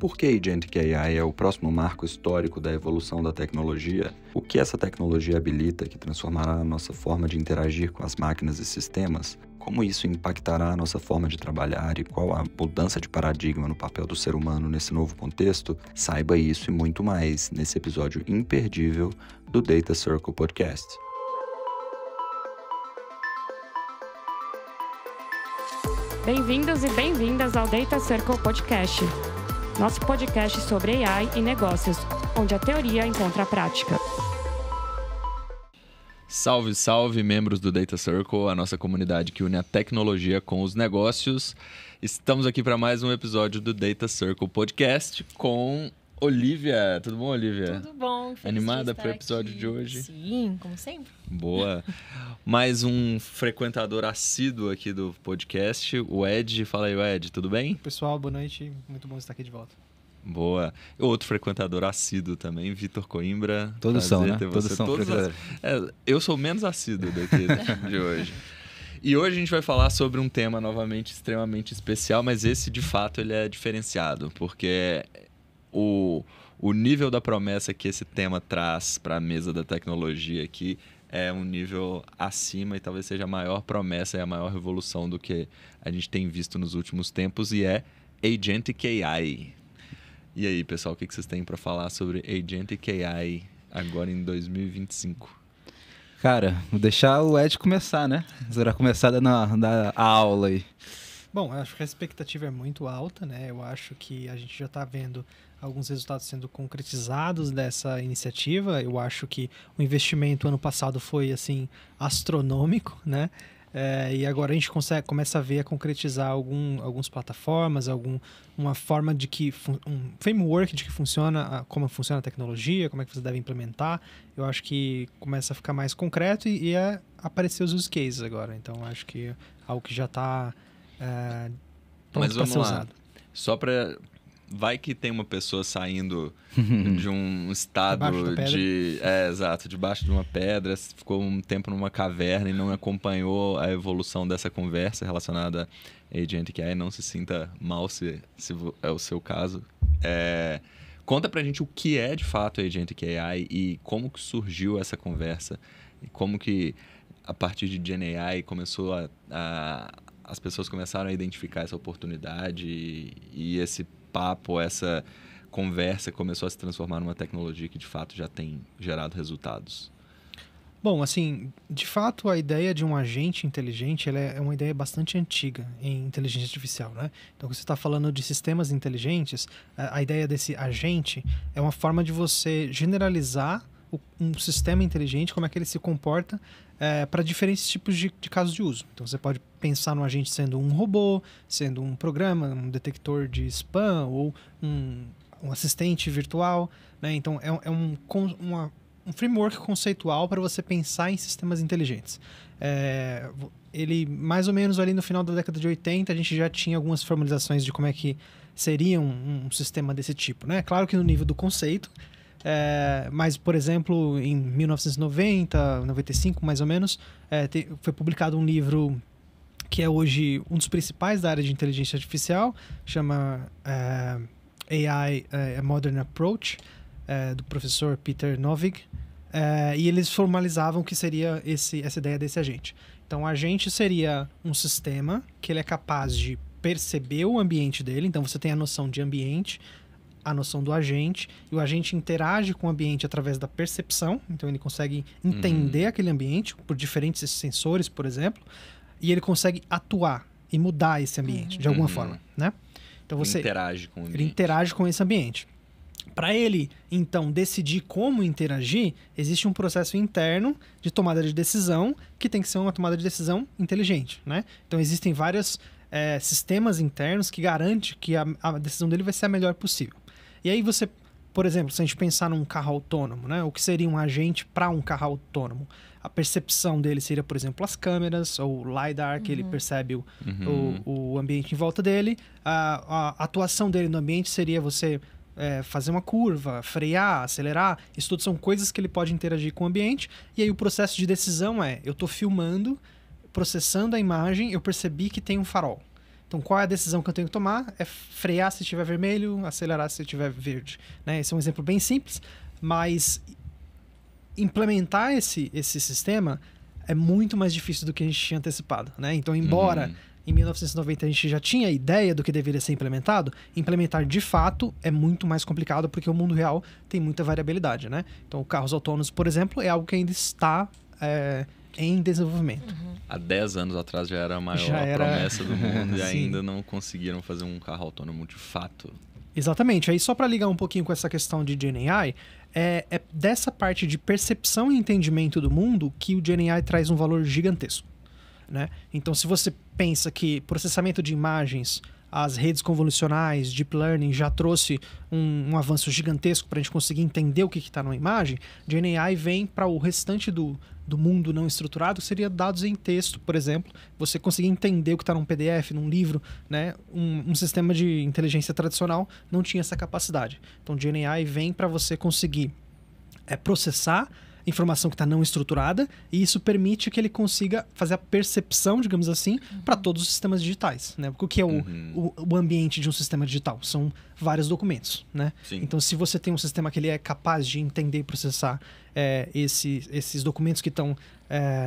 por que Agentic AI é o próximo marco histórico da evolução da tecnologia, o que essa tecnologia habilita que transformará a nossa forma de interagir com as máquinas e sistemas, como isso impactará a nossa forma de trabalhar e qual a mudança de paradigma no papel do ser humano nesse novo contexto, saiba isso e muito mais nesse episódio imperdível do Data Circle Podcast. Bem-vindos e bem-vindas ao Data Circle Podcast, nosso podcast sobre AI e negócios, onde a teoria encontra a prática. Salve, salve, membros do Data Circle, a nossa comunidade que une a tecnologia com os negócios. Estamos aqui para mais um episódio do Data Circle Podcast com Olivia. Tudo bom, Olivia? Tudo bom. Animada para o episódio de hoje? Sim, como sempre. Boa. Mais um frequentador assíduo aqui do podcast, o Ed. Fala aí, Ed, tudo bem? Pessoal, boa noite. Muito bom estar aqui de volta. Boa. Outro frequentador assíduo também, Vitor Coimbra. Todos são, né? Todos são. Eu sou menos assíduo daqui de hoje. E hoje a gente vai falar sobre um tema novamente extremamente especial, mas esse de fato ele é diferenciado, porque o nível da promessa que esse tema traz para a mesa da tecnologia aqui é um nível acima e talvez seja a maior promessa e a maior revolução do que a gente tem visto nos últimos tempos, e é Agentic AI. E aí, pessoal, o que vocês têm para falar sobre Agentic AI agora em 2025? Cara, vou deixar o Ed começar, né? Será começar dando a aula aí. Bom, eu acho que a expectativa é muito alta, né? Eu acho que a gente já está vendo alguns resultados sendo concretizados dessa iniciativa. Eu acho que o investimento ano passado foi, assim, astronômico, né? E agora a gente começa a ver, a concretizar algumas plataformas, uma forma de que um framework de que funciona, como funciona a tecnologia, como é que você deve implementar. Eu acho que começa a ficar mais concreto e aparecer os use cases agora. Então acho que é algo que já está pronto para ser usado. Só para... Vai que tem uma pessoa saindo de um estado debaixo de uma pedra, ficou um tempo numa caverna e não acompanhou a evolução dessa conversa relacionada a Agentic AI. Não se sinta mal se é o seu caso. Conta pra gente o que é de fato Agentic AI e como que surgiu essa conversa. E como que, a partir de Gen AI, as pessoas começaram a identificar essa oportunidade e esse papo, essa conversa começou a se transformar numa tecnologia que de fato já tem gerado resultados. Bom, assim, de fato a ideia de um agente inteligente ela é uma ideia bastante antiga em inteligência artificial, né? Então, quando você está falando de sistemas inteligentes, a ideia desse agente é uma forma de você generalizar um sistema inteligente, como é que ele se comporta para diferentes tipos de casos de uso. Então, você pode pensar no agente sendo um robô, sendo um programa, um detector de spam ou um assistente virtual, né? Então, é um framework conceitual para você pensar em sistemas inteligentes. Ele, mais ou menos ali no final da década de 80, a gente já tinha algumas formalizações de como é que seria um sistema desse tipo, né? Claro que no nível do conceito, mas, por exemplo, em 1990, 95 mais ou menos, foi publicado um livro que é hoje um dos principais da área de inteligência artificial, chama AI A Modern Approach, do professor Peter Novig, e eles formalizavam o que seria essa ideia desse agente. Então, o agente seria um sistema que ele é capaz de perceber o ambiente dele, então você tem a noção de ambiente, a noção do agente, e o agente interage com o ambiente através da percepção, então ele consegue entender aquele ambiente por diferentes sensores, por exemplo, e ele consegue atuar e mudar esse ambiente de alguma forma, né? Então Ele interage com o ambiente. Ele interage com esse ambiente. Para ele, então, decidir como interagir, existe um processo interno de tomada de decisão que tem que ser uma tomada de decisão inteligente, né? Então, existem vários sistemas internos que garantem que a decisão dele vai ser a melhor possível. E aí você, por exemplo, se a gente pensar num carro autônomo, né? O que seria um agente para um carro autônomo? A percepção dele seria, por exemplo, as câmeras ou o LiDAR, que ele percebe o ambiente em volta dele. A atuação dele no ambiente seria você fazer uma curva, frear, acelerar. Isso tudo são coisas que ele pode interagir com o ambiente. E aí o processo de decisão eu estou filmando, processando a imagem, eu percebi que tem um farol. Então, qual é a decisão que eu tenho que tomar? É frear se estiver vermelho, acelerar se estiver verde. Né? Esse é um exemplo bem simples, mas implementar esse sistema é muito mais difícil do que a gente tinha antecipado. Né? Então, embora em 1990 a gente já tinha ideia do que deveria ser implementado, implementar de fato é muito mais complicado porque o mundo real tem muita variabilidade. Né? Então, carros autônomos, por exemplo, é algo que ainda está em desenvolvimento. Há 10 anos atrás já era a maior promessa do mundo e ainda não conseguiram fazer um carro autônomo de fato. Exatamente. Aí só para ligar um pouquinho com essa questão de GenAI, é dessa parte de percepção e entendimento do mundo que o GenAI traz um valor gigantesco. Né? Então, se você pensa que processamento de imagens, as redes convolucionais, Deep Learning já trouxe um avanço gigantesco para a gente conseguir entender o que está numa imagem, GenAI vem para o restante do mundo não estruturado, que seria dados em texto, por exemplo. Você conseguir entender o que está num PDF, num livro, né? Um sistema de inteligência tradicional não tinha essa capacidade. Então, GenAI vem para você conseguir processar informação que está não estruturada, e isso permite que ele consiga fazer a percepção, digamos assim, para todos os sistemas digitais. Né? O que é o ambiente de um sistema digital? São vários documentos. Né? Então, se você tem um sistema que ele é capaz de entender e processar esses documentos que estão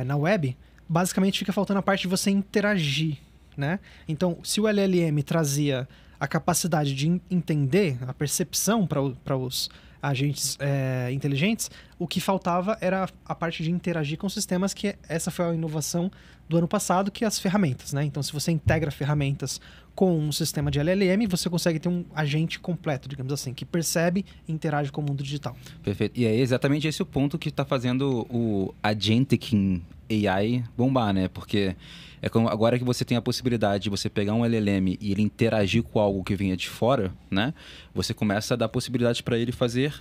na web, basicamente fica faltando a parte de você interagir. Né? Então, se o LLM trazia a capacidade de entender, a percepção para os agentes inteligentes, o que faltava era a parte de interagir com sistemas, que essa foi a inovação do ano passado, que é as ferramentas. Né? Então, se você integra ferramentas com um sistema de LLM, você consegue ter um agente completo, digamos assim, que percebe e interage com o mundo digital. Perfeito. E é exatamente esse o ponto que está fazendo o Agentic AI bombar, né? Porque é como agora que você tem a possibilidade de você pegar um LLM e ele interagir com algo que vinha de fora, né? Você começa a dar possibilidade para ele fazer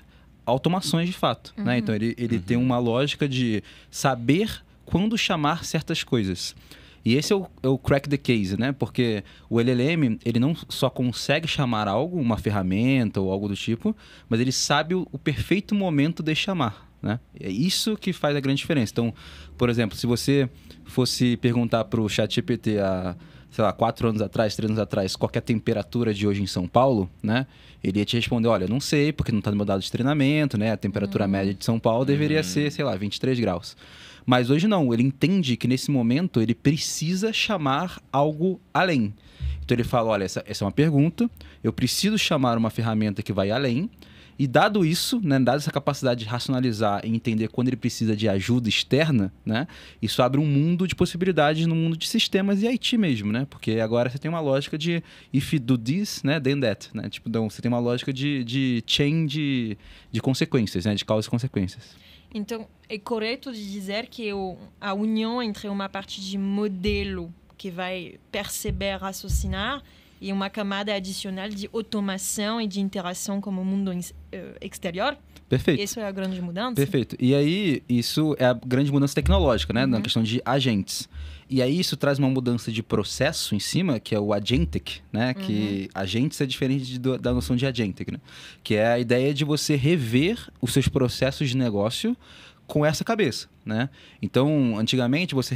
automações de fato, né? Então ele tem uma lógica de saber quando chamar certas coisas. E esse é o crack the case, né? Porque o LLM, ele não só consegue chamar algo, uma ferramenta ou algo do tipo, mas ele sabe o perfeito momento de chamar, né? É isso que faz a grande diferença. Então, por exemplo, se você fosse perguntar para o ChatGPT há, sei lá, 4 anos atrás, 3 anos atrás, qual que é a temperatura de hoje em São Paulo, né? Ele ia te responder, olha, não sei, porque não está no meu dado de treinamento, né? A temperatura média de São Paulo deveria ser, sei lá, 23 graus. Mas hoje não, ele entende que nesse momento ele precisa chamar algo além. Então ele fala, olha, essa é uma pergunta, eu preciso chamar uma ferramenta que vai além, e dado isso, né, dado essa capacidade de racionalizar e entender quando ele precisa de ajuda externa, né, isso abre um mundo de possibilidades no mundo de sistemas e IT mesmo, né? Porque agora você tem uma lógica de if you do this, né, then that, né? Tipo, então você tem uma lógica de chain de consequências, né, de causas e consequências. Então, é correto de dizer que a união entre uma parte de modelo que vai perceber, raciocinar, e uma camada adicional de automação e de interação com o mundo exterior? Perfeito. Isso é a grande mudança? Perfeito. E aí, isso é a grande mudança tecnológica, né? Na questão de agentes. E aí, isso traz uma mudança de processo em cima, que é o agentic, né? Que agentes é diferente da noção de agentic, né? Que é a ideia de você rever os seus processos de negócio com essa cabeça, né? Então, antigamente, você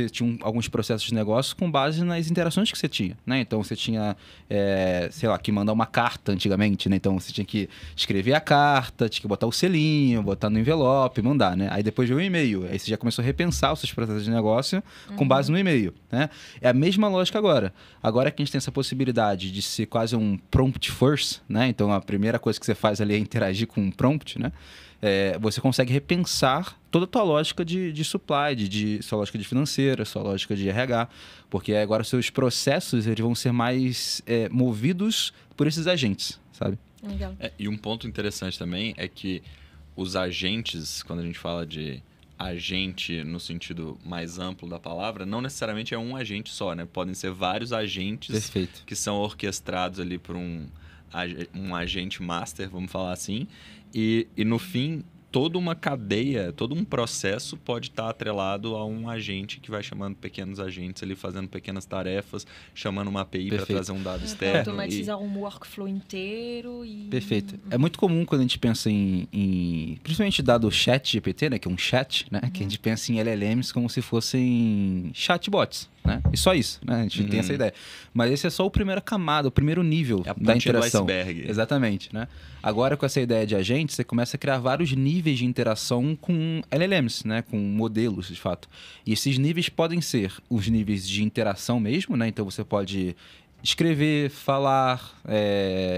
tinha alguns processos de negócio com base nas interações que você tinha, né? Então, você tinha, sei lá, que mandar uma carta antigamente, né? Então, você tinha que escrever a carta, tinha que botar o selinho, botar no envelope, mandar, né? Aí depois veio o e-mail, aí você já começou a repensar os seus processos de negócio com base no e-mail, né? É a mesma lógica agora. Agora que a gente tem essa possibilidade de ser quase um prompt first, né? Então, a primeira coisa que você faz ali é interagir com um prompt, né? Você consegue repensar toda a tua lógica de supply, sua lógica de financeira, sua lógica de RH, porque agora seus processos eles vão ser mais movidos por esses agentes, sabe? Legal. E um ponto interessante também é que os agentes, quando a gente fala de agente no sentido mais amplo da palavra, não necessariamente é um agente só, né? Podem ser vários agentes Perfeito. Que são orquestrados ali por um agente master, vamos falar assim. E no fim, toda uma cadeia, todo um processo pode estar atrelado a um agente que vai chamando pequenos agentes ali, fazendo pequenas tarefas, chamando uma API para trazer um dado externo. Automatizar um workflow inteiro e... Perfeito. É muito comum quando a gente pensa em principalmente dado o chat GPT, né, que é um chat, né, que a gente pensa em LLMs como se fossem chatbots, né? E só isso, né? A gente tem essa ideia. Mas esse é só a primeira camada, o primeiro nível da interação. Do iceberg. Exatamente, né? Agora, com essa ideia de agente, você começa a criar vários níveis de interação com LLMs, né? Com modelos, de fato. E esses níveis podem ser os níveis de interação mesmo, né? Então, você pode escrever, falar,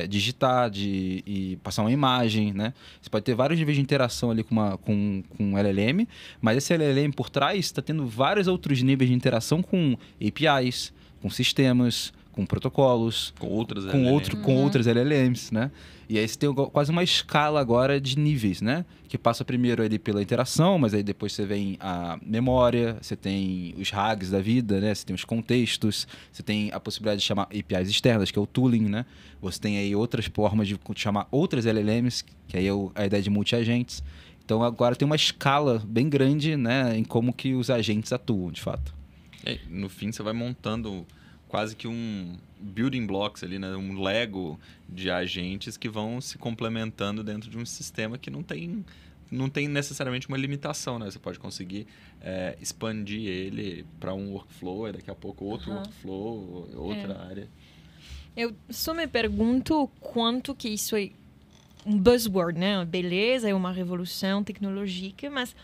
digitar e passar uma imagem, né? Você pode ter vários níveis de interação ali com um LLM, mas esse LLM por trás está tendo vários outros níveis de interação com APIs, com sistemas, com protocolos, com outras LLMs, né? E aí você tem quase uma escala agora de níveis, né? Que passa primeiro ali pela interação, mas aí depois você vem a memória, você tem os RAGs da vida, né? Você tem os contextos, você tem a possibilidade de chamar APIs externas, que é o tooling, né? Você tem aí outras formas de chamar outras LLMs, que aí é a ideia de multi-agentes. Então agora tem uma escala bem grande, né? Em como que os agentes atuam, de fato. No fim, você vai montando quase que um building blocks ali, né? Um Lego de agentes que vão se complementando dentro de um sistema que não tem necessariamente uma limitação, né? Você pode conseguir expandir ele para um workflow, e daqui a pouco outro workflow, outra área. Eu só me pergunto quanto que isso é um buzzword, né? Beleza, é uma revolução tecnológica, mas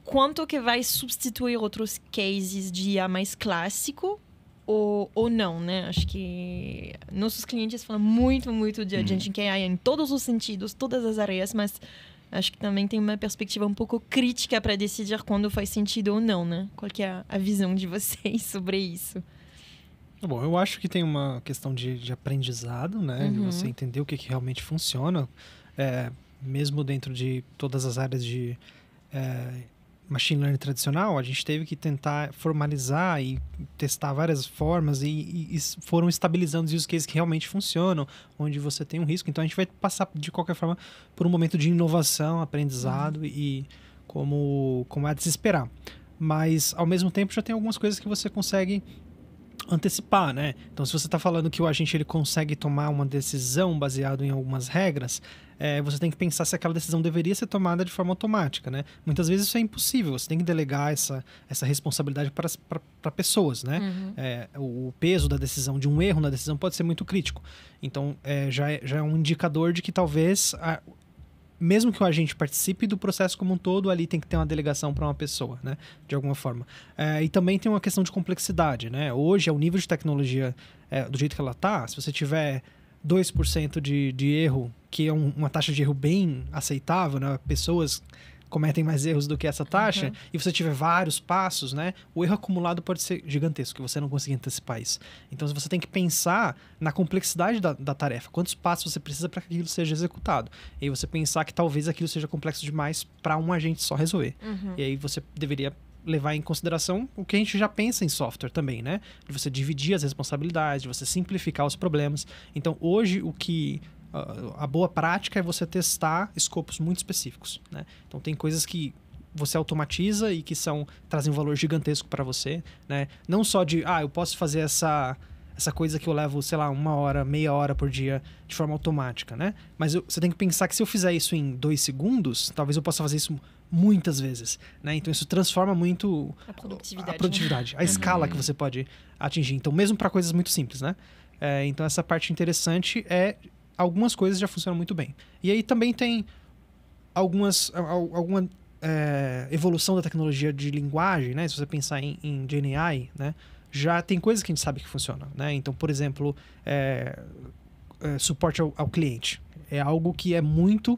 quanto que vai substituir outros cases de IA mais clássico ou não, né? Acho que nossos clientes falam muito de Agentic AI em todos os sentidos, todas as áreas, mas acho que também tem uma perspectiva um pouco crítica para decidir quando faz sentido ou não, né? Qual que é a visão de vocês sobre isso? Bom, eu acho que tem uma questão de aprendizado, né? De você entender o que realmente funciona, mesmo dentro de todas as áreas de machine learning tradicional, a gente teve que tentar formalizar e testar várias formas e foram estabilizando os use cases que realmente funcionam, onde você tem um risco. Então, a gente vai passar, de qualquer forma, por um momento de inovação, aprendizado e como é de se esperar. Mas, ao mesmo tempo, já tem algumas coisas que você consegue antecipar, né? Então, se você está falando que o agente ele consegue tomar uma decisão baseado em algumas regras, você tem que pensar se aquela decisão deveria ser tomada de forma automática, né? Muitas vezes isso é impossível, você tem que delegar essa responsabilidade para pessoas, né? O peso da decisão, de um erro na decisão pode ser muito crítico. Então, já é um indicador de que talvez, mesmo que o agente participe do processo como um todo, ali tem que ter uma delegação para uma pessoa, né? De alguma forma. E também tem uma questão de complexidade, né? Hoje, o nível de tecnologia, do jeito que ela está, se você tiver 2% de erro, que é uma taxa de erro bem aceitável, né? Pessoas cometem mais erros do que essa taxa, e você tiver vários passos, né? O erro acumulado pode ser gigantesco, que você não consegue antecipar isso. Então, você tem que pensar na complexidade da tarefa. Quantos passos você precisa para que aquilo seja executado? E aí você pensar que talvez aquilo seja complexo demais para um agente só resolver. E aí você deveria levar em consideração o que a gente já pensa em software também, né? De você dividir as responsabilidades, de você simplificar os problemas. Então, hoje, a boa prática é você testar escopos muito específicos, né? Então, tem coisas que você automatiza e que trazem um valor gigantesco para você, né? Não só eu posso fazer essa coisa que eu levo, sei lá, 1 hora, meia hora por dia de forma automática, né? Mas você tem que pensar que se eu fizer isso em 2 segundos, talvez eu possa fazer isso muitas vezes, né? Então, isso transforma muito a produtividade, a escala que você pode atingir. Então, mesmo para coisas muito simples, né? Então, essa parte interessante algumas coisas já funcionam muito bem. E aí também tem alguma evolução da tecnologia de linguagem, né? Se você pensar em GenAI, né? Já tem coisas que a gente sabe que funcionam, né? Então, por exemplo, suporte ao cliente. É algo que é muito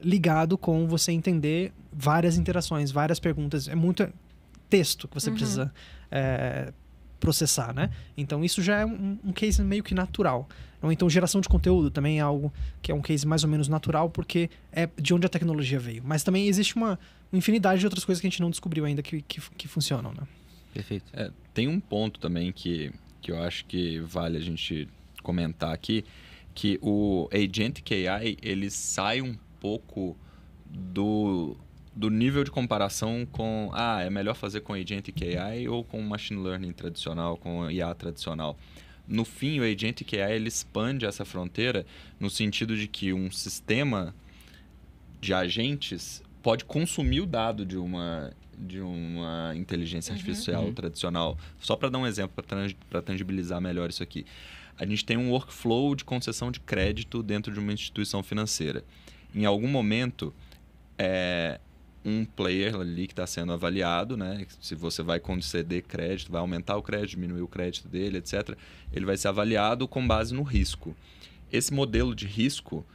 ligado com você entender várias interações, várias perguntas. É muito texto que você precisa processar, né? Então, isso já é um case meio que natural. Ou então, geração de conteúdo também é algo que é um case mais ou menos natural, porque é de onde a tecnologia veio. Mas também existe uma infinidade de outras coisas que a gente não descobriu ainda que funcionam, né? Perfeito. Tem um ponto também que eu acho que vale a gente comentar aqui, que o Agentic AI, ele sai um pouco do nível de comparação com é melhor fazer com Agentic AI ou com Machine Learning tradicional, com IA tradicional. No fim, o Agentic AI ele expande essa fronteira no sentido de que um sistema de agentes pode consumir o dado de uma de uma inteligência artificial tradicional. Só para dar um exemplo, para tangibilizar melhor isso aqui. A gente tem um workflow de concessão de crédito dentro de uma instituição financeira. Em algum momento, um player ali que está sendo avaliado, né? Se você vai conceder crédito, vai aumentar o crédito, diminuir o crédito dele, etc., ele vai ser avaliado com base no risco. Esse modelo de risco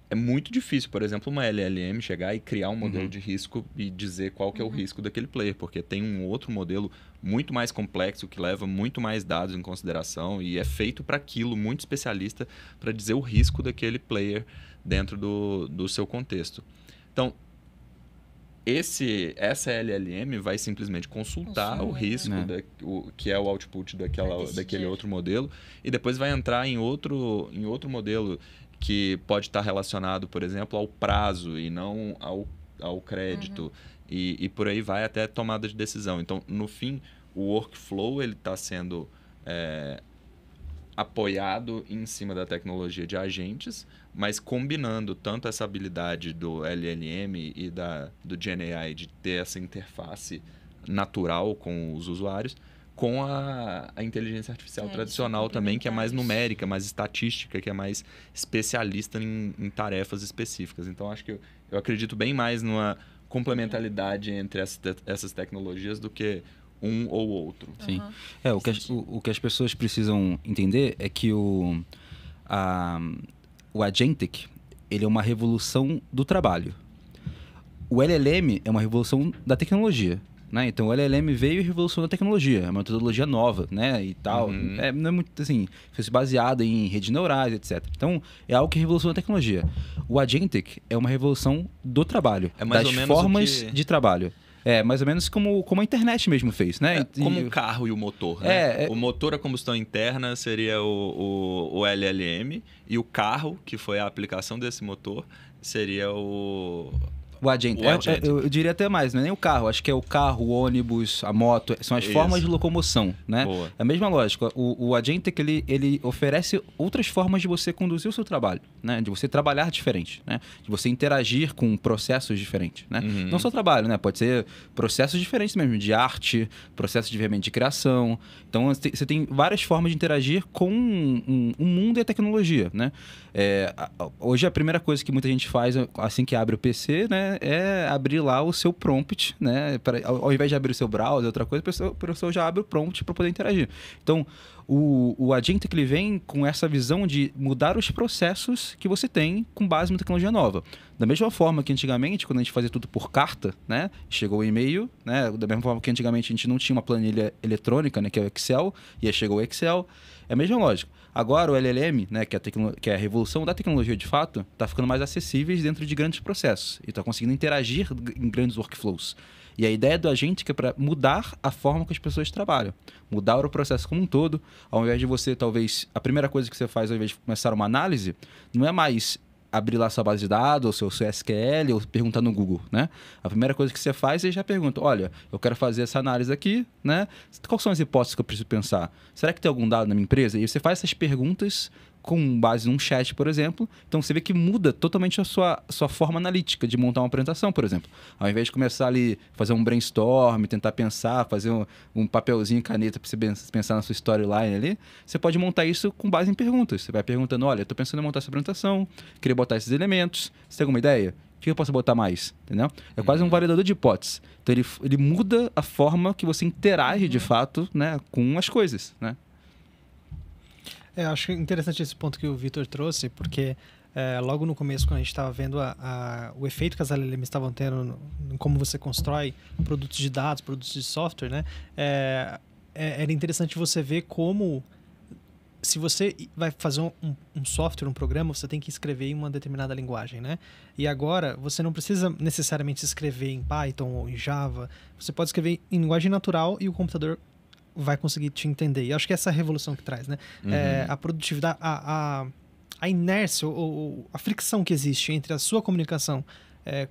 é muito difícil, por exemplo, uma LLM chegar e criar um modelo de risco e dizer qual que é o risco daquele player, porque tem um outro modelo muito mais complexo, que leva muito mais dados em consideração e é feito para aquilo, muito especialista, para dizer o risco daquele player dentro do seu contexto. Então, essa LLM vai simplesmente consultar o risco, que é o output daquele outro modelo, e depois vai entrar em outro modelo que pode estar relacionado, por exemplo, ao prazo e não ao crédito. E por aí vai até tomada de decisão. Então, no fim, o workflow está sendo apoiado em cima da tecnologia de agentes, mas combinando tanto essa habilidade do LLM e do GenAI de ter essa interface natural com os usuários, com a inteligência artificial tradicional também, que é mais numérica, mais estatística, que é mais especialista em tarefas específicas. Então, acho que eu acredito bem mais numa complementaridade entre essas tecnologias do que um ou outro. Sim. O que as pessoas precisam entender é que o Agentic, ele é uma revolução do trabalho. O LLM é uma revolução da tecnologia. Né? Então, o LLM veio e revolucionou a tecnologia. É uma metodologia nova, né? E tal. Não é muito assim, foi baseado em redes neurais, etc. Então, é algo que revolucionou a tecnologia. O Agentic é uma revolução do trabalho, das formas de trabalho. É mais ou menos como a internet mesmo fez, né? Como o carro e o motor, né? O motor a combustão interna seria o LLM, e o carro, que foi a aplicação desse motor, seria o Agentic. Eu diria até mais, não é nem o carro. Acho que é o carro, o ônibus, a moto. São as formas de locomoção, né? Boa. É a mesma lógica. O Agentic, ele oferece outras formas de você conduzir o seu trabalho, né? De você trabalhar diferente, né? De você interagir com processos diferentes, né? Não só trabalho, né? Pode ser processos diferentes mesmo, de arte, processos de criação. Então, você tem várias formas de interagir com o mundo e a tecnologia, né? Hoje, a primeira coisa que muita gente faz assim que abre o PC, né, é abrir lá o seu prompt, né? Ao invés de abrir o seu browser, outra coisa, a pessoa já abre o prompt para poder interagir. Então, o Agentic, ele vem com essa visão de mudar os processos que você tem com base em tecnologia nova. Da mesma forma que antigamente, quando a gente fazia tudo por carta, né? Chegou o e-mail, né? Da mesma forma que antigamente a gente não tinha uma planilha eletrônica, né? Que é o Excel, e aí chegou o Excel. É a mesma lógica. Agora, o LLM, né? Que é a revolução da tecnologia de fato, está ficando mais acessíveis dentro de grandes processos. E está conseguindo interagir em grandes workflows. E a ideia do Agentic é para mudar a forma que as pessoas trabalham. Mudar o processo como um todo. Ao invés de você, talvez, a primeira coisa que você faz ao invés de começar uma análise, não é mais abrir lá sua base de dados, ou seu SQL, ou perguntar no Google, né? A primeira coisa que você faz é já pergunta, olha, eu quero fazer essa análise aqui, né? Quais são as hipóteses que eu preciso pensar? Será que tem algum dado na minha empresa? E você faz essas perguntas com base num chat, por exemplo. Então, você vê que muda totalmente a sua forma analítica de montar uma apresentação, por exemplo. Ao invés de começar ali, fazer um brainstorm, tentar pensar, fazer um papelzinho, caneta para você pensar na sua storyline ali, você pode montar isso com base em perguntas. Você vai perguntando, olha, eu estou pensando em montar essa apresentação, queria botar esses elementos, você tem alguma ideia? O que eu posso botar mais? Entendeu? É quase um validador de hipóteses. Então, ele muda a forma que você interage, de fato, né, com as coisas, né? Eu acho interessante esse ponto que o Vitor trouxe, porque logo no começo, quando a gente estava vendo o efeito que as LLMs estavam tendo em como você constrói produtos de dados, produtos de software, né? Era interessante você ver como, se você vai fazer um software, um programa, você tem que escrever em uma determinada linguagem, né? E agora, você não precisa necessariamente escrever em Python ou em Java, você pode escrever em linguagem natural e o computador vai conseguir te entender. E acho que essa é a revolução que traz, né? A produtividade, a inércia, ou a fricção que existe entre a sua comunicação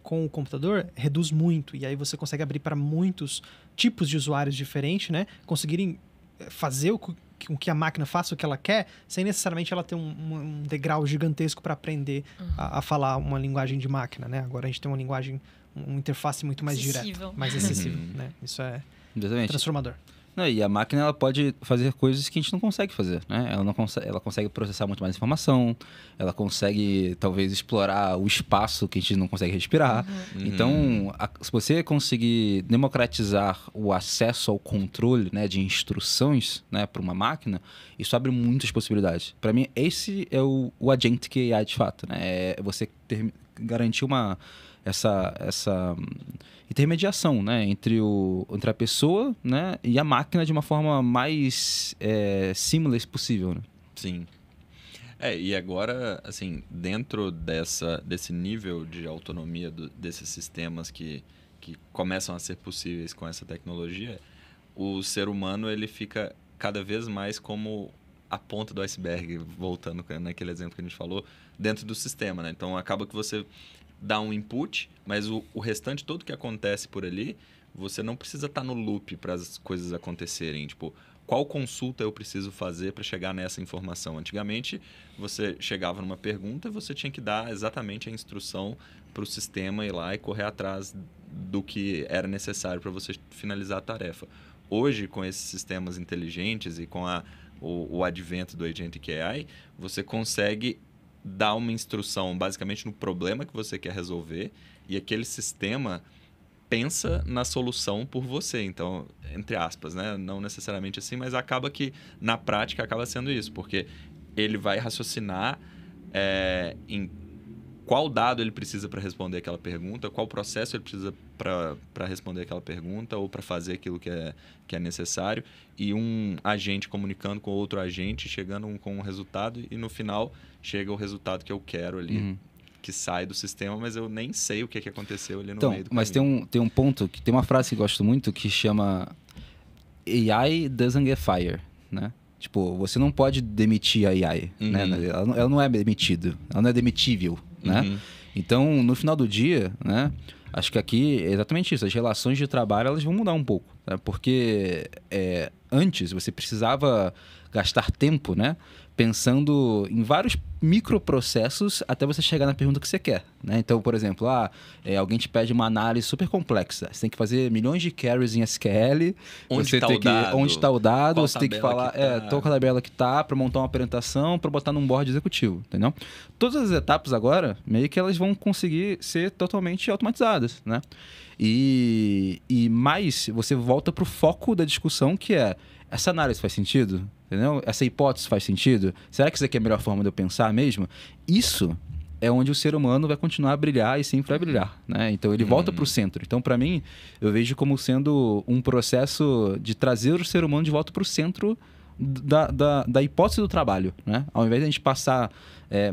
com o computador reduz muito. E aí você consegue abrir para muitos tipos de usuários diferentes, né? Conseguirem fazer com que a máquina faça o que ela quer, sem necessariamente ela ter um degrau gigantesco para aprender a falar uma linguagem de máquina, né? Agora a gente tem uma linguagem uma interface muito mais direta, mais acessível, né? Isso é transformador. Não, e a máquina ela pode fazer coisas que a gente não consegue fazer, né? Ela consegue processar muito mais informação, ela consegue talvez explorar o espaço que a gente não consegue respirar. Então, se você conseguir democratizar o acesso ao controle, né, de instruções, né, para uma máquina, isso abre muitas possibilidades. Para mim, esse é o Agentic AI de fato, né? É você garantir essa intermediação, né, entre a pessoa, né, e a máquina de uma forma mais seamless possível, né? Sim. E agora, assim, dentro desse nível de autonomia desses sistemas que começam a ser possíveis com essa tecnologia, o ser humano ele fica cada vez mais como a ponta do iceberg, voltando naquele exemplo que a gente falou, dentro do sistema, né? Então, acaba que você dá um input, mas o restante, todo que acontece por ali, você não precisa estar no loop para as coisas acontecerem. Tipo, qual consulta eu preciso fazer para chegar nessa informação? Antigamente, você chegava numa pergunta e você tinha que dar exatamente a instrução para o sistema ir lá e correr atrás do que era necessário para você finalizar a tarefa. Hoje, com esses sistemas inteligentes e com o advento do Agentic AI, você consegue dar uma instrução basicamente no problema que você quer resolver e aquele sistema pensa na solução por você. Então, entre aspas, né? Não necessariamente assim, mas acaba que na prática acaba sendo isso, porque ele vai raciocinar em qual dado ele precisa para responder aquela pergunta, qual processo ele precisa para responder aquela pergunta ou para fazer aquilo que é necessário, e um agente comunicando com outro agente, chegando com um resultado, e no final chega o resultado que eu quero ali, que sai do sistema, mas eu nem sei o que aconteceu ali no meio do mas caminho. tem um ponto, que tem uma frase que eu gosto muito, que chama AI doesn't get fired, né? Tipo, você não pode demitir a AI, né? Ela não é demitida, ela não é demitível, né? Então, no final do dia, né? Acho que aqui é exatamente isso. As relações de trabalho, elas vão mudar um pouco, né? Porque antes você precisava gastar tempo, né, pensando em vários microprocessos até você chegar na pergunta que você quer, né? Então, por exemplo, alguém te pede uma análise super complexa. Você tem que fazer milhões de queries em SQL. Onde está o dado? Qual você tem que falar qual tabela que tá para montar uma apresentação, para botar num board executivo, entendeu? Todas as etapas agora, meio que elas vão conseguir ser totalmente automatizadas, né? E mais, você volta para o foco da discussão, que é: essa análise faz sentido? Entendeu? Essa hipótese faz sentido? Será que isso aqui é a melhor forma de eu pensar mesmo? Isso é onde o ser humano vai continuar a brilhar e sempre vai brilhar, né? Então, ele volta para o centro. Então, para mim, eu vejo como sendo um processo de trazer o ser humano de volta para o centro da hipótese do trabalho, né? Ao invés de a gente passar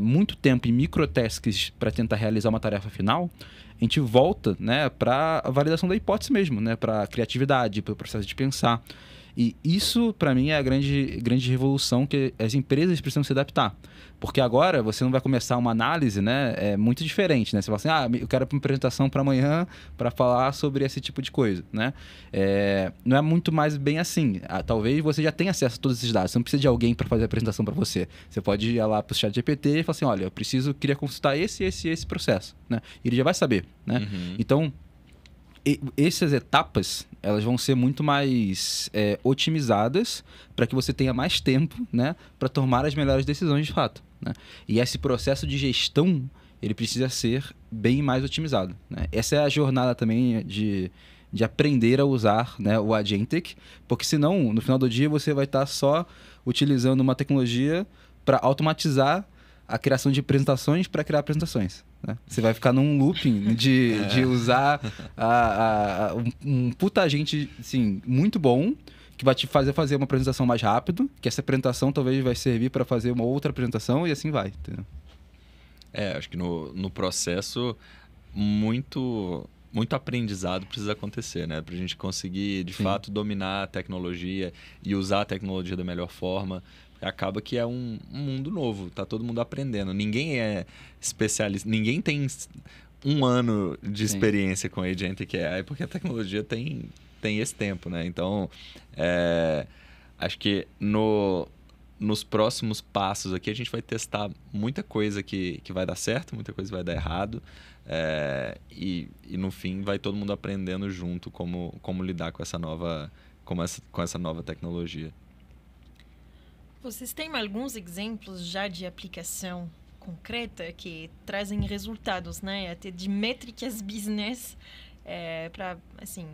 muito tempo em microtasks para tentar realizar uma tarefa final, a gente volta, né, para a validação da hipótese mesmo, né? Para a criatividade, para o processo de pensar. E isso, para mim, é a grande revolução que as empresas precisam se adaptar. Porque agora você não vai começar uma análise, né? É muito diferente, né? Você fala assim, eu quero uma apresentação para amanhã para falar sobre esse tipo de coisa, né? Não é muito mais bem assim. Talvez você já tenha acesso a todos esses dados. Você não precisa de alguém para fazer a apresentação para você. Você pode ir lá para o ChatGPT e falar assim, olha, queria consultar esse processo, né? E ele já vai saber, né? Então, essas etapas, elas vão ser muito mais otimizadas para que você tenha mais tempo, né, para tomar as melhores decisões de fato, né? E esse processo de gestão, ele precisa ser bem mais otimizado, né? Essa é a jornada também de aprender a usar, né, o Agentic, porque senão, no final do dia, você vai estar só utilizando uma tecnologia para automatizar a criação de apresentações para criar apresentações, né? Você vai ficar num looping de usar um puta agente, assim, muito bom, que vai te fazer uma apresentação mais rápido, que essa apresentação talvez vai servir para fazer uma outra apresentação e assim vai, entendeu? Acho que no processo muito aprendizado precisa acontecer, né? Para a gente conseguir, de fato, dominar a tecnologia e usar a tecnologia da melhor forma. Acaba que é um mundo novo, tá todo mundo aprendendo. Ninguém é especialista, ninguém tem um ano de experiência com Agentic AI, porque a tecnologia tem esse tempo, né? Então, acho que no nos próximos passos aqui, a gente vai testar muita coisa que vai dar certo, muita coisa que vai dar errado. E no fim, vai todo mundo aprendendo junto como lidar com essa nova tecnologia. Vocês têm alguns exemplos já de aplicação concreta que trazem resultados, né? Até de métricas business para assim,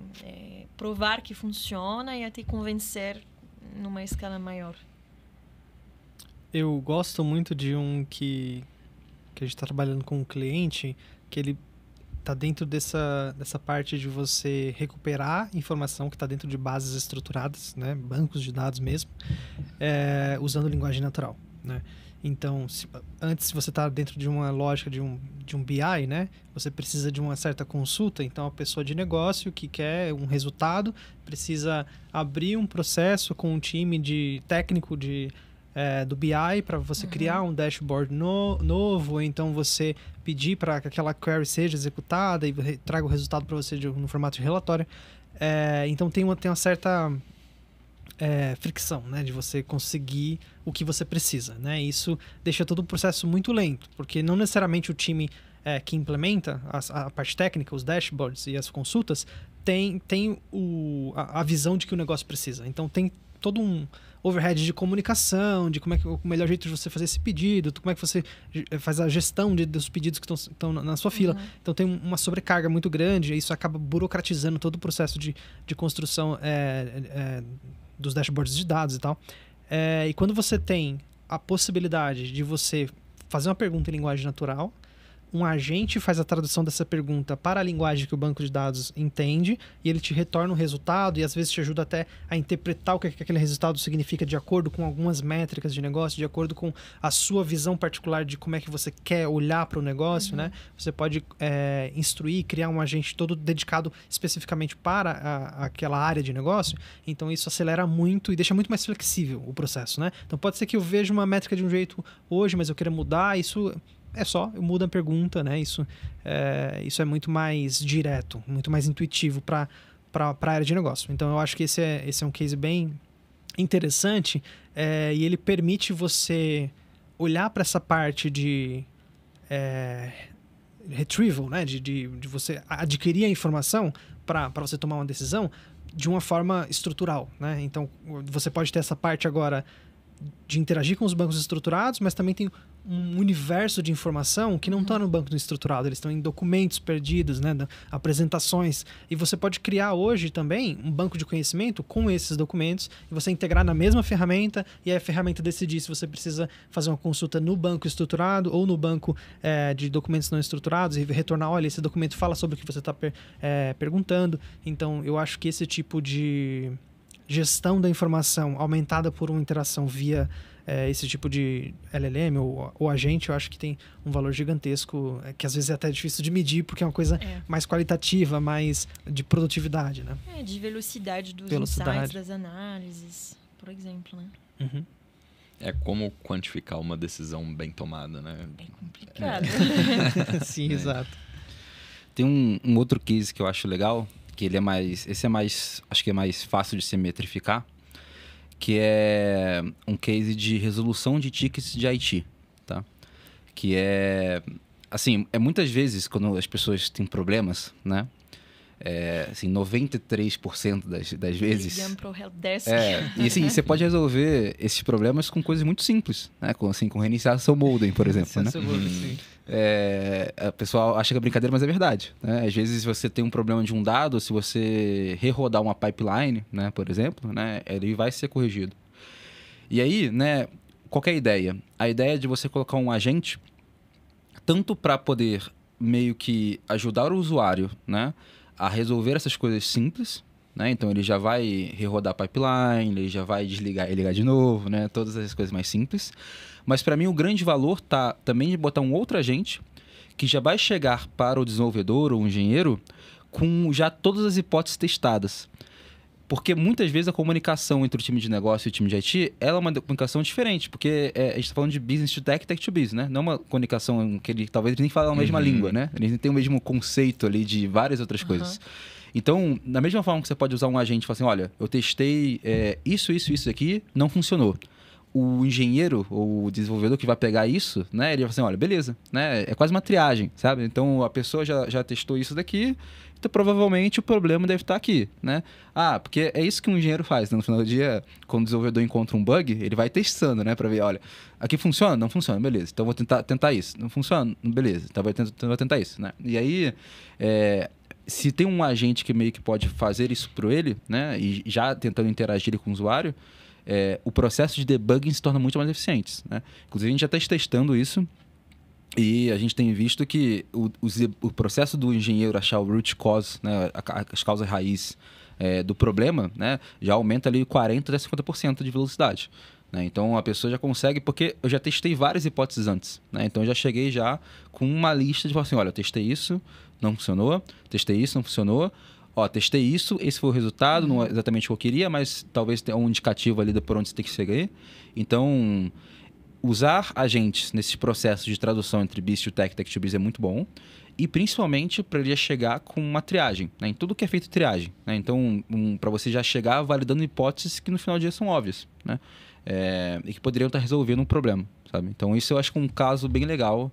provar que funciona e até convencer numa escala maior. Eu gosto muito de um que a gente está trabalhando com um cliente, que ele está dentro dessa parte de você recuperar informação que está dentro de bases estruturadas, né? Bancos de dados mesmo, usando linguagem natural, né? Então, antes você está dentro de uma lógica de um BI, né? Você precisa de uma certa consulta. Então, a pessoa de negócio que quer um resultado precisa abrir um processo com um time de técnico do BI para você criar um dashboard novo. Ou então, você pedir para que aquela query seja executada e traga o resultado para você no formato de relatório. Então, tem uma certa fricção, né, de você conseguir o que você precisa, né? Isso deixa todo o processo muito lento, porque não necessariamente o time que implementa a parte técnica, os dashboards e as consultas, tem a visão de que o negócio precisa. Então tem todo um overhead de comunicação, de como é que o melhor jeito de você fazer esse pedido, como é que você faz a gestão dos pedidos que estão na sua fila. Então tem uma sobrecarga muito grande, e isso acaba burocratizando todo o processo de construção dos dashboards de dados e tal. E quando você tem a possibilidade de você fazer uma pergunta em linguagem natural, um agente faz a tradução dessa pergunta para a linguagem que o banco de dados entende, e ele te retorna o resultado, e às vezes te ajuda até a interpretar o que aquele resultado significa de acordo com algumas métricas de negócio, de acordo com a sua visão particular de como é que você quer olhar para o negócio, né? Você pode instruir, criar um agente todo dedicado especificamente para aquela área de negócio. Então isso acelera muito e deixa muito mais flexível o processo, né? Então pode ser que eu veja uma métrica de um jeito hoje, mas eu queira mudar, isso eu mudo a pergunta, né? Isso é muito mais direto, muito mais intuitivo para a área de negócio. Então, eu acho que esse é um case bem interessante, e ele permite você olhar para essa parte de retrieval, né? De você adquirir a informação para você tomar uma decisão de uma forma estrutural, né? Então, você pode ter essa parte agora de interagir com os bancos estruturados, mas também tem um universo de informação que não está no banco estruturado, eles estão em documentos perdidos, né, apresentações, e você pode criar hoje também um banco de conhecimento com esses documentos, e você integrar na mesma ferramenta, e a ferramenta decidir se você precisa fazer uma consulta no banco estruturado ou no banco de documentos não estruturados, e retornar, olha, esse documento fala sobre o que você está perguntando. Então, eu acho que esse tipo de gestão da informação aumentada por uma interação via esse tipo de LLM ou agente, eu acho que tem um valor gigantesco, que às vezes é até difícil de medir, porque é uma coisa mais qualitativa, mais de produtividade, né? De velocidade dos insights, das análises, por exemplo, né? Como quantificar uma decisão bem tomada, né? Bem complicado. Sim, exato. Tem um outro case que eu acho legal, que acho que é mais fácil de se metrificar, que é um case de resolução de tickets de IT, tá? Que assim, muitas vezes quando as pessoas têm problemas, né? Assim, 93% das vezes... Ligam pro helpdesk. E assim, você pode resolver esses problemas com coisas muito simples, né? Com reiniciar seu modem, por exemplo, né? Sim. A pessoa acha que é brincadeira, mas é verdade, né? Às vezes você tem um problema de um dado, se você rerodar uma pipeline, né, por exemplo, né, ele vai ser corrigido. E aí, né, qual que é a ideia? A ideia é de você colocar um agente tanto para poder meio que ajudar o usuário, né, a resolver essas coisas simples, né? Então ele já vai rerodar a pipeline, ele já vai desligar e ligar de novo, né? Todas essas coisas mais simples. Mas para mim o grande valor tá também de botar um outro agente que já vai chegar para o desenvolvedor ou o engenheiro com já todas as hipóteses testadas. Porque muitas vezes a comunicação entre o time de negócio e o time de IT, ela é uma comunicação diferente, porque a gente está falando de business to tech, tech to business, né? Não uma comunicação que talvez eles nem falam a mesma língua, né? Eles nem têm o mesmo conceito ali de várias outras coisas. Então, da mesma forma que você pode usar um agente e falar assim, olha, eu testei isso aqui, não funcionou. o engenheiro ou o desenvolvedor que vai pegar isso, né? Ele vai falar assim, olha, beleza, né? É quase uma triagem, sabe? Então, a pessoa já testou isso daqui, então provavelmente o problema deve estar aqui, né? Porque é isso que um engenheiro faz, né? No final do dia, quando o desenvolvedor encontra um bug, ele vai testando, né? Pra ver, olha, aqui funciona? Não funciona, beleza. Então, vou tentar isso. Não funciona? Beleza. Então, vou tentar isso, né? E aí, se tem um agente que meio que pode fazer isso para ele, né? E já tentando interagir com o usuário, o processo de debugging se torna muito mais eficiente, né? Inclusive, a gente já está testando isso e a gente tem visto que o processo do engenheiro achar o root cause, né? As causas raiz do problema, né? Já aumenta ali 40% a 50% de velocidade. Né? Então, a pessoa já consegue... Porque eu já testei várias hipóteses antes, né? Então, eu já cheguei já com uma lista de falar assim, olha, eu testei isso, não funcionou, testei isso, não funcionou, testei isso, esse foi o resultado, não é exatamente o que eu queria, mas talvez tenha um indicativo ali por onde você tem que seguir. Então, usar agentes nesses processos de tradução entre BIS to Tech, Tech to BIS é muito bom, e principalmente para ele já chegar com uma triagem, né? Em tudo que é feito triagem, né? Então, para você já chegar validando hipóteses que no final do dia são óbvias, né? E que poderiam estar resolvendo um problema, sabe? Então, isso eu acho que é um caso bem legal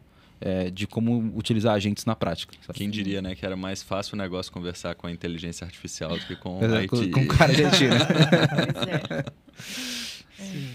de como utilizar agentes na prática. Sabe? Quem diria, né, que era mais fácil o negócio conversar com a inteligência artificial do que com o IT. Com cara de IT, né?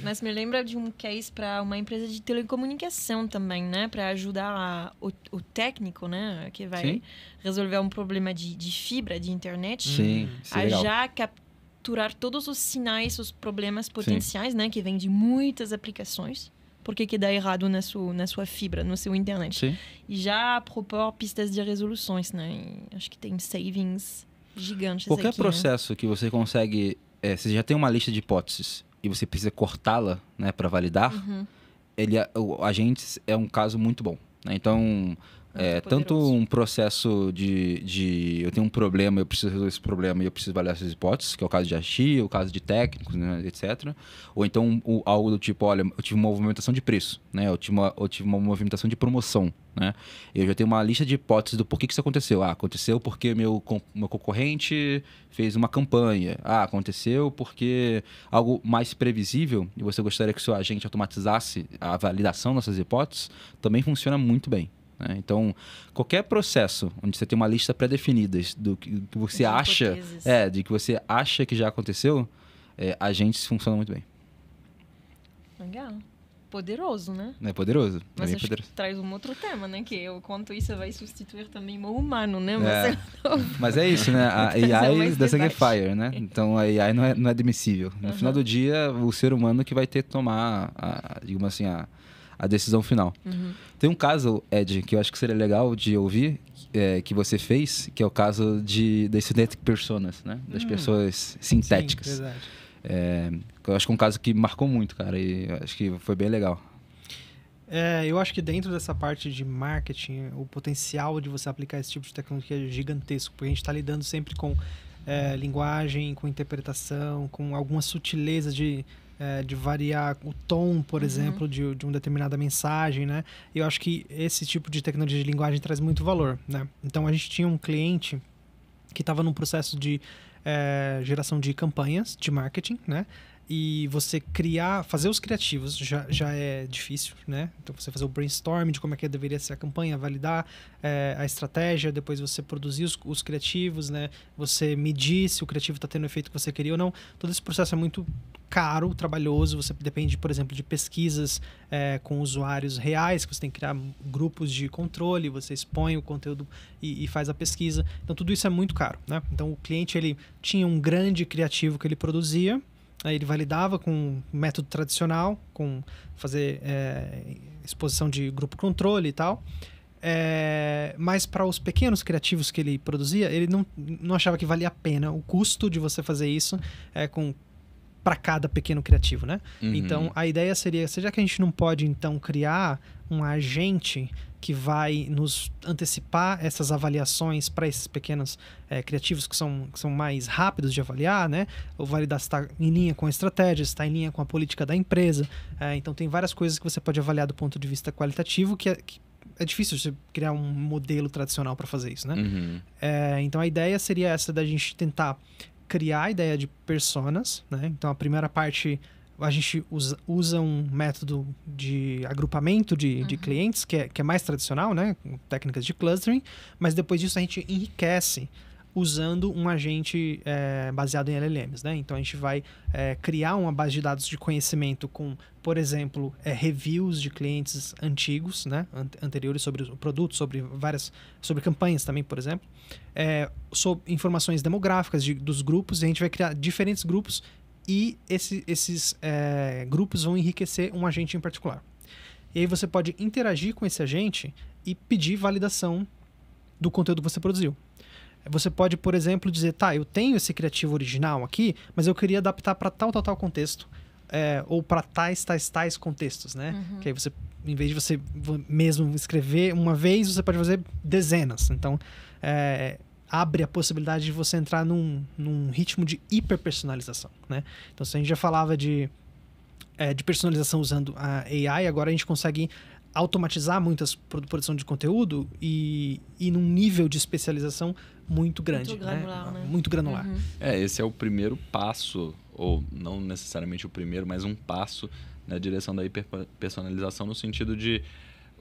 Mas me lembra de um case para uma empresa de telecomunicação também, né? Para ajudar o técnico, né? Que vai resolver um problema de fibra, de internet. Sim, a já capturar todos os sinais, os problemas potenciais, né? Que vêm de muitas aplicações. Por que dá errado na sua fibra, no seu internet. Sim. E já propor pistas de resoluções, né? E acho que tem savings gigantes Qualquer aqui, processo que você consegue... você já tem uma lista de hipóteses e você precisa cortá-la, né, para validar, o agentes é um caso muito bom. Né? Então, tanto um processo de eu tenho um problema, eu preciso resolver esse problema e eu preciso validar essas hipóteses, que é o caso de AXI, o caso de técnicos, né, etc. Ou então algo do tipo, olha, eu tive uma movimentação de preço, né? Eu tive uma movimentação de promoção, né? Eu já tenho uma lista de hipóteses do porquê que isso aconteceu. Aconteceu porque meu concorrente fez uma campanha. Aconteceu porque algo mais previsível e você gostaria que o seu agente automatizasse a validação dessas hipóteses, também funciona muito bem. Então, qualquer processo onde você tem uma lista pré-definida do que você acha, de que você acha que já aconteceu, agentes funcionam muito bem. Legal. Poderoso, né? É poderoso. Mas acho que traz um outro tema, né? Que o quanto isso vai substituir também o humano, né? Mas é isso, né? A AI doesn't get fired, né? Então, a AI não é admissível. No final do dia, o ser humano que vai ter que tomar, digamos assim, a decisão final. Tem um caso, Ed, que eu acho que seria legal de ouvir, que você fez, que é o caso das synthetic personas, né? Das pessoas sintéticas. Sim, verdade. Eu acho que é um caso que marcou muito, cara, e acho que foi bem legal. Eu acho que dentro dessa parte de marketing, o potencial de você aplicar esse tipo de tecnologia é gigantesco, porque a gente está lidando sempre com linguagem, com interpretação, com algumas sutilezas de variar o tom, por exemplo, de uma determinada mensagem, né? E eu acho que esse tipo de tecnologia de linguagem traz muito valor, né? Então, a gente tinha um cliente que estava num processo de geração de campanhas de marketing, né? E você fazer os criativos já é difícil, né? Então, você fazer o brainstorm de como é que deveria ser a campanha, validar a estratégia, depois você produzir os criativos, né? Você medir se o criativo está tendo o efeito que você queria ou não. Todo esse processo é muito caro, trabalhoso. Você depende, por exemplo, de pesquisas com usuários reais, que você tem que criar grupos de controle, você expõe o conteúdo e faz a pesquisa. Então, tudo isso é muito caro, né? Então, o cliente ele tinha um grande criativo que ele produzia. Aí ele validava com um método tradicional, com fazer exposição de grupo controle e tal. Mas para os pequenos criativos que ele produzia, ele não achava que valia a pena o custo de você fazer isso para cada pequeno criativo, né? Então, a ideia seria, já que a gente não pode, então, criar um agente que vai nos antecipar essas avaliações para esses pequenos criativos que são mais rápidos de avaliar, né? Ou validar se está em linha com a estratégia, se está em linha com a política da empresa. Então, tem várias coisas que você pode avaliar do ponto de vista qualitativo que é difícil você criar um modelo tradicional para fazer isso, né? Então, a ideia seria essa da gente tentar criar a ideia de personas, né? Então, a primeira parte a gente usa um método de agrupamento de clientes, que é mais tradicional, né? Com técnicas de clustering, mas depois disso a gente enriquece usando um agente baseado em LLMs, né? Então, a gente vai criar uma base de dados de conhecimento com, por exemplo, reviews de clientes antigos, né? Anteriores sobre o produto, sobre campanhas também, por exemplo. Sobre informações demográficas dos grupos, e a gente vai criar diferentes grupos e esses grupos vão enriquecer um agente em particular. E aí você pode interagir com esse agente e pedir validação do conteúdo que você produziu. Você pode, por exemplo, dizer, tá, eu tenho esse criativo original aqui, mas eu queria adaptar para tal contexto, ou para tais contextos, né? Que aí você, em vez de você mesmo escrever uma vez, você pode fazer dezenas. Então, abre a possibilidade de você entrar num ritmo de hiperpersonalização, né? Então, se a gente já falava de personalização usando a AI, agora a gente consegue automatizar muitas produção de conteúdo e num nível de especialização muito grande. Muito granular, né? Muito granular. Esse é o primeiro passo, ou não necessariamente o primeiro, mas um passo na direção da hiperpersonalização, no sentido de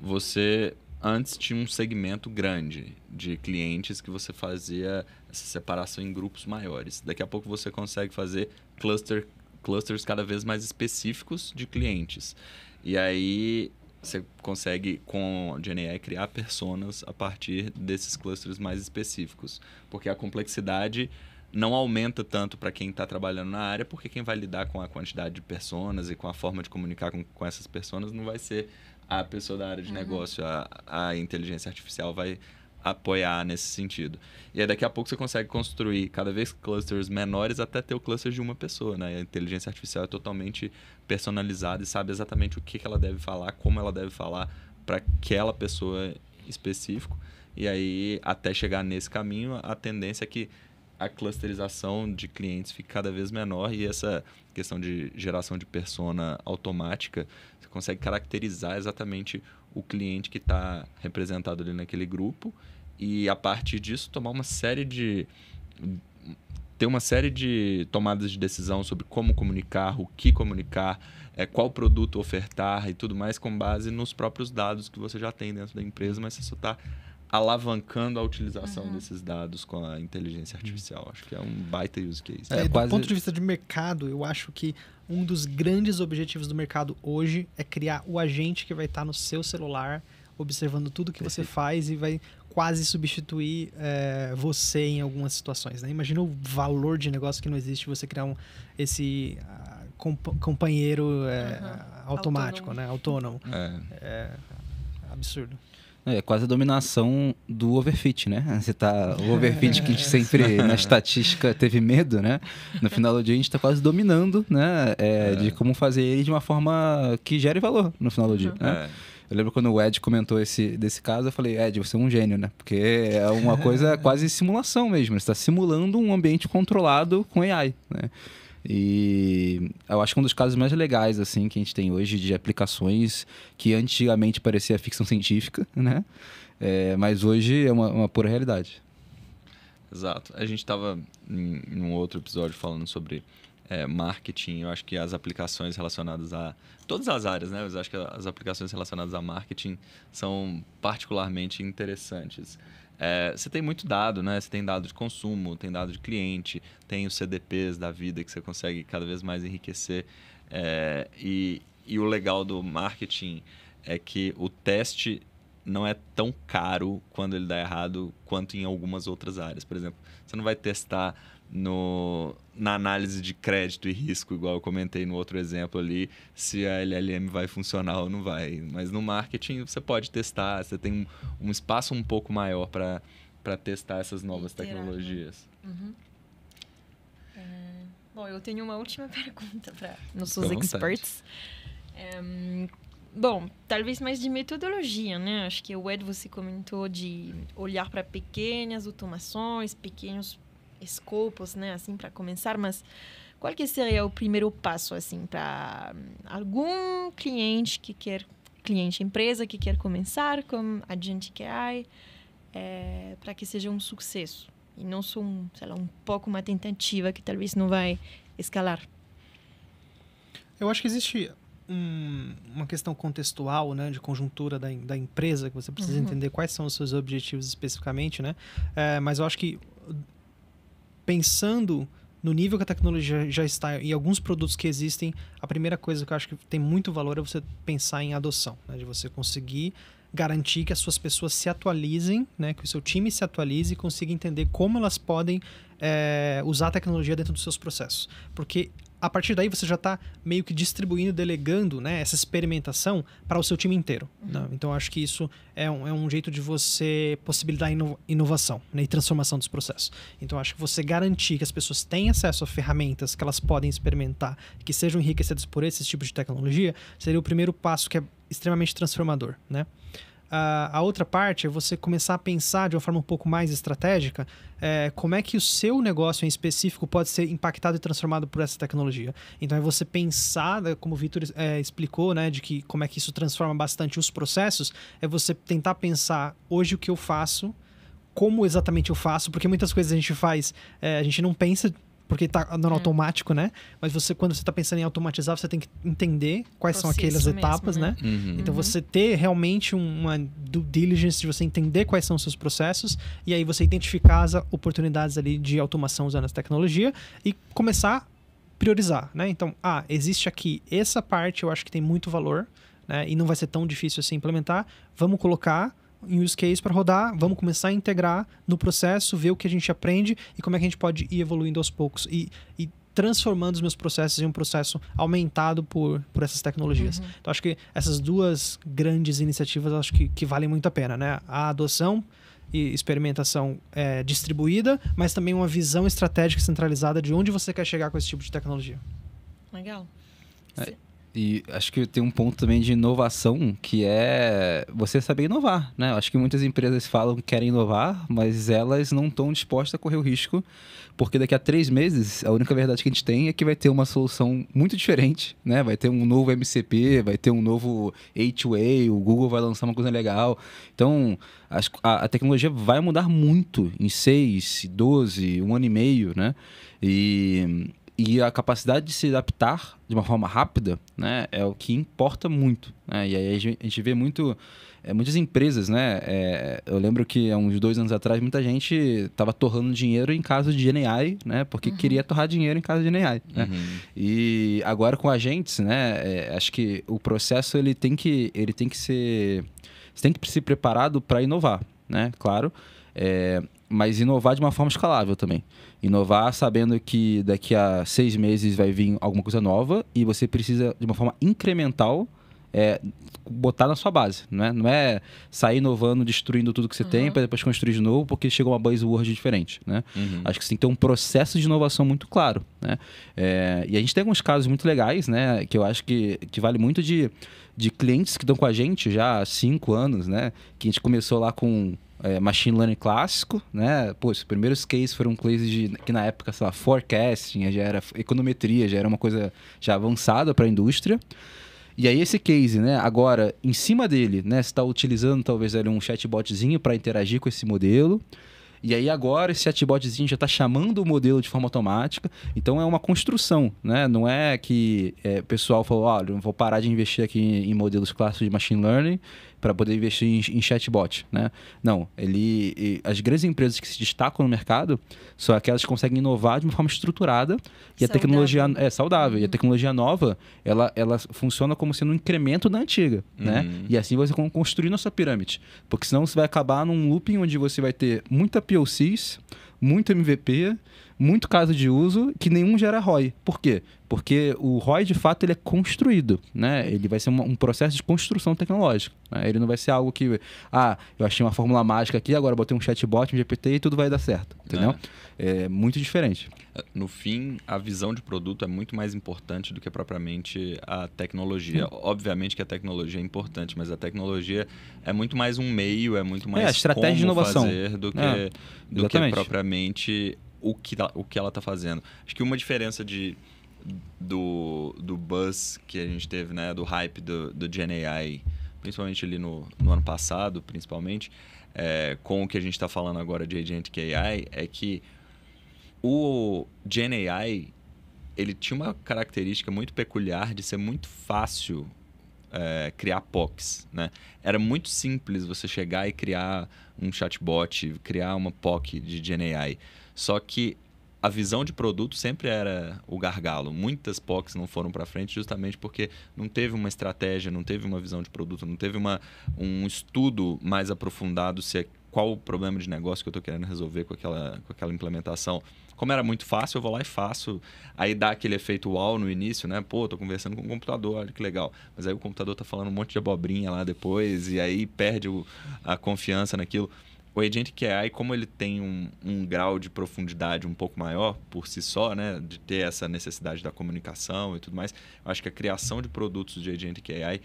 você antes tinha um segmento grande de clientes que você fazia essa separação em grupos maiores. Daqui a pouco você consegue fazer clusters cada vez mais específicos de clientes. E aí você consegue, com a GenAI, criar personas a partir desses clusters mais específicos. Porque a complexidade não aumenta tanto para quem está trabalhando na área, porque quem vai lidar com a quantidade de personas e com a forma de comunicar com essas personas não vai ser a pessoa da área de negócio. A inteligência artificial vai apoiar nesse sentido. E aí daqui a pouco você consegue construir cada vez clusters menores até ter o cluster de uma pessoa, né? A inteligência artificial é totalmente personalizada e sabe exatamente o que ela deve falar, como ela deve falar para aquela pessoa específico. E aí, até chegar nesse caminho, a tendência é que a clusterização de clientes fique cada vez menor e essa questão de geração de persona automática, você consegue caracterizar exatamente o cliente que está representado ali naquele grupo e, a partir disso, ter uma série de tomadas de decisão sobre como comunicar, o que comunicar, qual produto ofertar e tudo mais, com base nos próprios dados que você já tem dentro da empresa, mas você só está alavancando a utilização desses dados com a inteligência artificial. Acho que é um baita use case. Do ponto de vista de mercado, eu acho que um dos grandes objetivos do mercado hoje é criar o agente que vai estar no seu celular, observando tudo que você faz e vai quase substituir você em algumas situações, né? Imagina o valor de negócio que não existe você criar esse companheiro automático, né? Autônomo. É absurdo. É quase a dominação do overfit, né? O overfit que a gente sempre, na estatística, teve medo, né? No final do dia, a gente está quase dominando, né? De como fazer ele de uma forma que gere valor no final do dia, né? Eu lembro quando o Ed comentou desse caso, eu falei, Ed, você é um gênio, né? Porque é uma coisa quase simulação mesmo. Você está simulando um ambiente controlado com AI, né? E eu acho que um dos casos mais legais assim que a gente tem hoje de aplicações que antigamente parecia ficção científica, né? Mas hoje é uma pura realidade. Exato. A gente estava em um outro episódio falando sobre marketing. Eu acho que as aplicações relacionadas a todas as áreas, né? Eu acho que as aplicações relacionadas a marketing são particularmente interessantes. Você tem muito dado, né? Você tem dado de consumo, tem dado de cliente, tem os CDPs da vida que você consegue cada vez mais enriquecer. E o legal do marketing é que o teste não é tão caro quando ele dá errado quanto em algumas outras áreas. Por exemplo, você não vai testar na análise de crédito e risco, igual eu comentei no outro exemplo ali, se a LLM vai funcionar ou não vai. Mas no marketing você pode testar, você tem um espaço um pouco maior para testar essas novas tecnologias. Bom, eu tenho uma última pergunta para nossos experts. Bom, talvez mais de metodologia, né? Acho que o Ed, você comentou de olhar para pequenas automações, pequenos escopos, né, assim, para começar, mas qual que seria o primeiro passo, assim, para algum cliente empresa que quer começar com Agentic AI, para que seja um sucesso e não só um pouco uma tentativa que talvez não vai escalar? Eu acho que existe uma questão contextual, né, de conjuntura da empresa, que você precisa entender quais são os seus objetivos especificamente, né? Mas eu acho que pensando no nível que a tecnologia já está e alguns produtos que existem, a primeira coisa que eu acho que tem muito valor é você pensar em adoção, né? De você conseguir garantir que as suas pessoas se atualizem, né? Que o seu time se atualize e consiga entender como elas podem usar a tecnologia dentro dos seus processos. Porque a partir daí você já está meio que distribuindo, delegando, né, essa experimentação para o seu time inteiro. Né? Então, acho que isso é um jeito de você possibilitar inovação, né, e transformação dos processos. Então, acho que você garantir que as pessoas têm acesso a ferramentas que elas podem experimentar, que sejam enriquecidas por esses tipos de tecnologia, seria o primeiro passo que é extremamente transformador, né? A outra parte é você começar a pensar de uma forma um pouco mais estratégica como é que o seu negócio em específico pode ser impactado e transformado por essa tecnologia. Então é você pensar, como o Vitor explicou, né, de que como é que isso transforma bastante os processos, é você tentar pensar hoje o que eu faço, como exatamente eu faço, porque muitas coisas a gente faz, a gente não pensa porque está no automático, né? Mas quando você está pensando em automatizar, você tem que entender quais são aquelas etapas, né? Então, você ter realmente uma due diligence de você entender quais são os seus processos e aí você identificar as oportunidades ali de automação usando essa tecnologia e começar a priorizar, né? Então, existe aqui essa parte, eu acho que tem muito valor, né? E não vai ser tão difícil assim implementar. Vamos colocar em use case para rodar, vamos começar a integrar no processo, ver o que a gente aprende e como é que a gente pode ir evoluindo aos poucos e transformando os meus processos em um processo aumentado por essas tecnologias. Então, acho que essas duas grandes iniciativas acho que valem muito a pena, né? A adoção e experimentação distribuída, mas também uma visão estratégica centralizada de onde você quer chegar com esse tipo de tecnologia. Legal. E acho que tem um ponto também de inovação, que é você saber inovar, né? Acho que muitas empresas falam que querem inovar, mas elas não estão dispostas a correr o risco, porque daqui a 3 meses, a única verdade que a gente tem é que vai ter uma solução muito diferente, né? Vai ter um novo MCP, vai ter um novo A2A, o Google vai lançar uma coisa legal. Então, a tecnologia vai mudar muito em 6, 12, 1 ano e meio, né? E a capacidade de se adaptar de uma forma rápida, né, é o que importa muito, né? E aí a gente vê muitas empresas, né? Eu lembro que há uns 2 anos atrás muita gente estava torrando dinheiro em caso de GenAI, né? Porque queria torrar dinheiro em caso de GenAI, né? E agora com agentes, né? Acho que o processo ele tem que ser, você tem que se preparado para inovar, né? Claro. Mas inovar de uma forma escalável também. Inovar sabendo que daqui a 6 meses vai vir alguma coisa nova e você precisa, de uma forma incremental, botar na sua base. Não é sair inovando, destruindo tudo que você tem para depois construir de novo porque chegou uma buzzword diferente, né? Acho que você tem que ter um processo de inovação muito claro, né? E a gente tem alguns casos muito legais, né? Que eu acho que vale muito de clientes que estão com a gente já há 5 anos, né? Que a gente começou lá com machine learning clássico, né? Pô, os primeiros cases foram cases que na época, sei lá, forecasting, já era econometria, já era uma coisa já avançada para a indústria. E aí esse case, né? Agora, em cima dele, né? Você está utilizando talvez um chatbotzinho para interagir com esse modelo. E aí agora esse chatbotzinho já está chamando o modelo de forma automática. Então é uma construção, né? Não é que o pessoal falou, olha, eu vou parar de investir aqui em modelos clássicos de machine learning para poder investir em chatbot, né? Não, as grandes empresas que se destacam no mercado são aquelas que conseguem inovar de uma forma estruturada e a tecnologia é saudável. E a tecnologia nova, ela funciona como sendo um incremento da antiga, né? E assim você vai construindo a sua pirâmide. Porque senão você vai acabar num looping onde você vai ter muita POCs, muito MVP, muito caso de uso, que nenhum gera ROI. Por quê? Porque o ROI, de fato, ele é construído, né? Ele vai ser um processo de construção tecnológica, né? Ele não vai ser algo que, eu achei uma fórmula mágica aqui, agora botei um chatbot, um GPT e tudo vai dar certo, entendeu? É muito diferente. No fim, a visão de produto é muito mais importante do que propriamente a tecnologia. Obviamente que a tecnologia é importante, mas a tecnologia é muito mais um meio, é muito mais a estratégia de inovação fazer do que propriamente o que ela está fazendo. Acho que uma diferença do buzz que a gente teve, né, do hype do GenAI, principalmente ali no ano passado, principalmente, com o que a gente está falando agora de Agentic AI, é que o GenAI ele tinha uma característica muito peculiar de ser muito fácil criar POCs, né? Era muito simples você chegar e criar um chatbot, criar uma POC de GenAI. Só que a visão de produto sempre era o gargalo. Muitas POCs não foram para frente justamente porque não teve uma estratégia, não teve uma visão de produto, não teve um estudo mais aprofundado qual o problema de negócio que eu estou querendo resolver com aquela implementação. Como era muito fácil, eu vou lá e faço. Aí dá aquele efeito uau no início, né? Pô, tô conversando com o computador, olha que legal. Mas aí o computador tá falando um monte de abobrinha lá depois e aí perde a confiança naquilo. O Agentic AI, como ele tem um grau de profundidade um pouco maior por si só, né? De ter essa necessidade da comunicação e tudo mais, eu acho que a criação de produtos de Agentic AI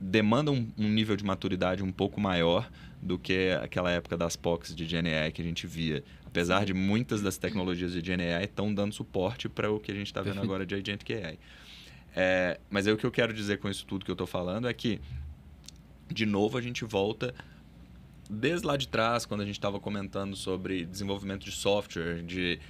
demanda um nível de maturidade um pouco maior do que aquela época das POCs de GenAI que a gente via. Apesar de muitas das tecnologias de GenAI estão dando suporte para o que a gente está vendo agora de Agentic AI. Mas aí o que eu quero dizer com isso tudo que eu estou falando é que, de novo, a gente volta desde lá de trás, quando a gente estava comentando sobre desenvolvimento de software, de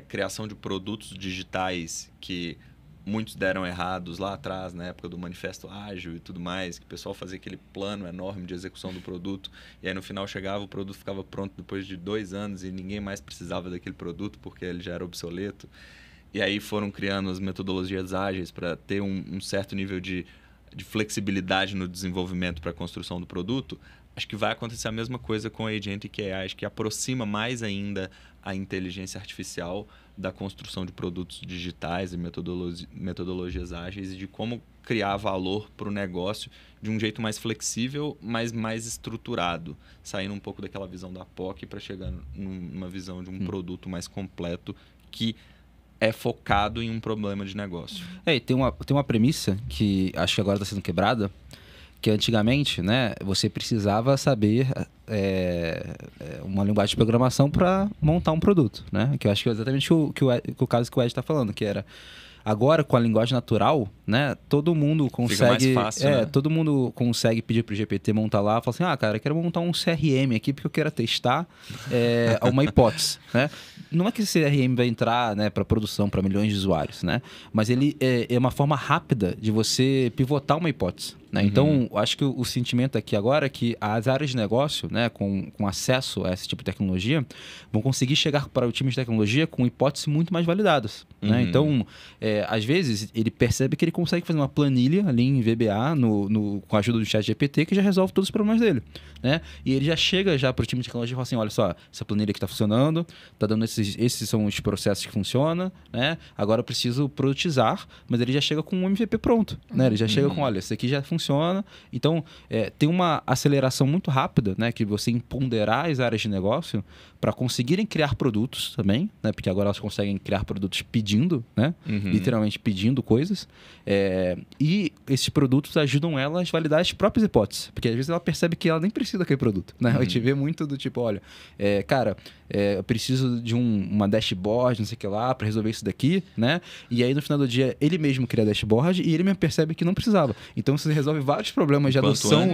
criação de produtos digitais que muitos deram errados lá atrás, na época do Manifesto Ágil e tudo mais, que o pessoal fazia aquele plano enorme de execução do produto, e aí no final chegava, o produto ficava pronto depois de 2 anos e ninguém mais precisava daquele produto porque ele já era obsoleto. E aí foram criando as metodologias ágeis para ter um certo nível de flexibilidade no desenvolvimento para a construção do produto. Acho que vai acontecer a mesma coisa com a Agentic AI, acho que aproxima mais ainda a inteligência artificial da construção de produtos digitais e metodologias ágeis e de como criar valor para o negócio de um jeito mais flexível, mas mais estruturado, saindo um pouco daquela visão da POC para chegar numa visão de um produto mais completo que é focado em um problema de negócio. E tem uma premissa que acho que agora está sendo quebrada, que antigamente, né, você precisava saber uma linguagem de programação para montar um produto, né? Que eu acho que é exatamente o caso que o Ed está falando, que era agora com a linguagem natural, né? Todo mundo consegue, fica mais fácil, né? Todo mundo consegue pedir para o GPT montar lá, falar assim, cara, eu quero montar um CRM aqui porque eu quero testar uma hipótese, né? Não é que esse CRM vai entrar, né, para produção para milhões de usuários, né? Mas ele é uma forma rápida de você pivotar uma hipótese, né? Então, acho que o sentimento aqui agora é que as áreas de negócio, né, com acesso a esse tipo de tecnologia, vão conseguir chegar para o time de tecnologia com hipóteses muito mais validadas, né? Então, às vezes, ele percebe que ele consegue fazer uma planilha ali em VBA com a ajuda do ChatGPT que já resolve todos os problemas dele, né? E ele já chega para o time de tecnologia e fala assim, olha só, essa planilha aqui está funcionando, está dando esses são os processos que funcionam, né? Agora eu preciso produtizar, mas ele já chega com um MVP pronto, né? Ele já chega com, olha, isso aqui já funciona. Então, tem uma aceleração muito rápida, né? Que você empoderar as áreas de negócio para conseguirem criar produtos também, né? Porque agora elas conseguem criar produtos pedindo, né? Literalmente pedindo coisas. E esses produtos ajudam ela a validar as próprias hipóteses, porque às vezes ela percebe que ela nem precisa daquele produto, né? A gente vê muito do tipo, olha, cara, eu preciso de uma dashboard, não sei o que lá, para resolver isso daqui, né? E aí no final do dia ele mesmo cria a dashboard e ele mesmo percebe que não precisava. Então você resolve vários problemas de adoção.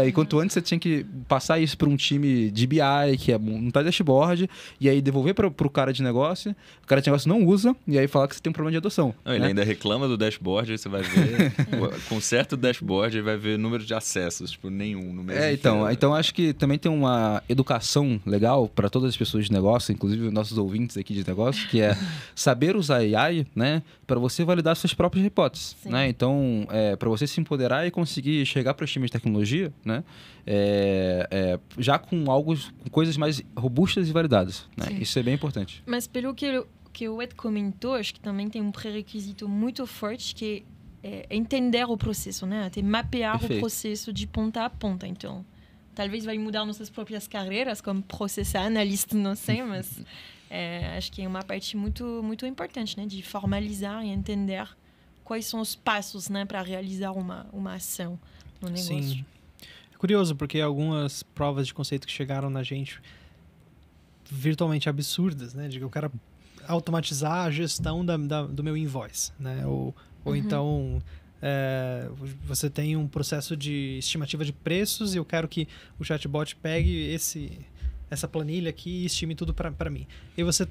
Enquanto antes você tinha que passar isso para um time de BI, que montar dashboard, e aí devolver para o cara de negócio, o cara de negócio não usa, e aí falar que você tem um problema de adoção. Não, ele ainda reclama do dashboard, aí você vai ver, com certo dashboard, ele vai ver número de acessos, tipo, nenhum. No mesmo então acho que também tem uma educação legal para todas as pessoas de negócio, inclusive os nossos ouvintes aqui de negócio, que é saber usar AI, né, para você validar suas próprias hipóteses, né? Então, para você se empoderar e conseguir chegar para os times de tecnologia, né, já com coisas mais robustas e validadas, né? Isso é bem importante. Mas pelo que o Ed comentou, acho que também tem um pré-requisito muito forte que é entender o processo, né? Até mapear o processo de ponta a ponta. Então, talvez vai mudar nossas próprias carreiras como process analyst, não sei, mas acho que é uma parte muito, muito importante, né? De formalizar e entender quais são os passos, né, para realizar uma ação no negócio. Sim. É curioso, porque algumas provas de conceito que chegaram na gente virtualmente absurdas, né? De que eu quero automatizar a gestão do meu invoice, né? Ou então você tem um processo de estimativa de preços e eu quero que o chatbot pegue essa planilha aqui e estime tudo para mim. E você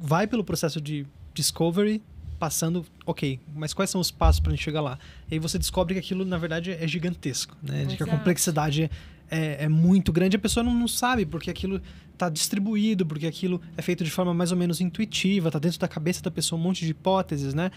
vai pelo processo de discovery passando, ok, mas quais são os passos para a gente chegar lá? E aí você descobre que aquilo, na verdade, é gigantesco, né? De que a complexidade é muito grande, a pessoa não sabe porque aquilo está distribuído, porque aquilo é feito de forma mais ou menos intuitiva, está dentro da cabeça da pessoa um monte de hipóteses, né?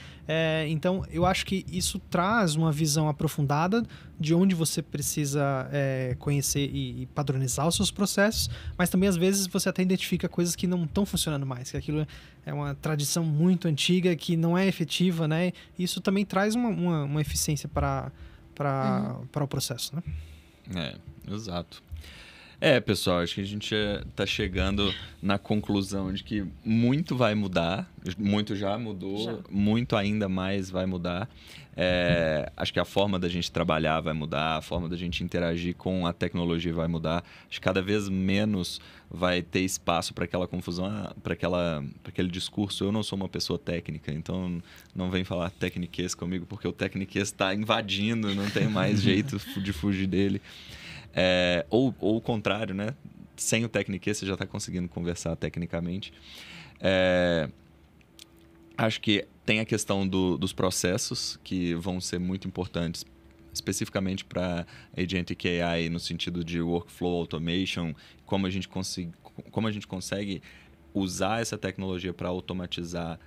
Então, eu acho que isso traz uma visão aprofundada de onde você precisa conhecer e padronizar os seus processos, mas também, às vezes, você até identifica coisas que não estão funcionando mais, que aquilo é uma tradição muito antiga, que não é efetiva, né? E isso também traz uma eficiência para o processo, né? Exato. Pessoal, acho que a gente está chegando na conclusão de que muito vai mudar, muito já mudou, muito ainda mais vai mudar. Acho que a forma da gente trabalhar vai mudar, a forma da gente interagir com a tecnologia vai mudar. Acho que cada vez menos vai ter espaço para aquela confusão, para aquele discurso. Eu não sou uma pessoa técnica, então não vem falar tecniquez comigo, porque o tecniquez está invadindo, não tem mais jeito de fugir dele. Ou o contrário, né? Sem o tecniquez, você já está conseguindo conversar tecnicamente. Acho que tem a questão dos processos, que vão ser muito importantes, especificamente para Agentic AI, no sentido de workflow automation, como a gente consegue usar essa tecnologia para automatizar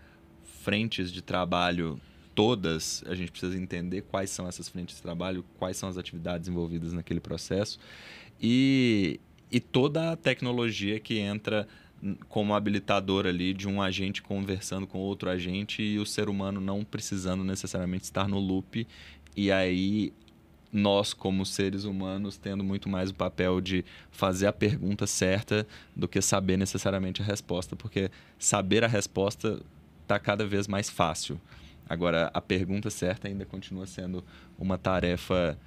frentes de trabalho todas. A gente precisa entender quais são essas frentes de trabalho, quais são as atividades envolvidas naquele processo e toda a tecnologia que entra como habilitador ali de um agente conversando com outro agente e o ser humano não precisando necessariamente estar no loop, e aí nós, como seres humanos, tendo muito mais o papel de fazer a pergunta certa do que saber necessariamente a resposta, porque saber a resposta está cada vez mais fácil. Agora, a pergunta certa ainda continua sendo uma tarefa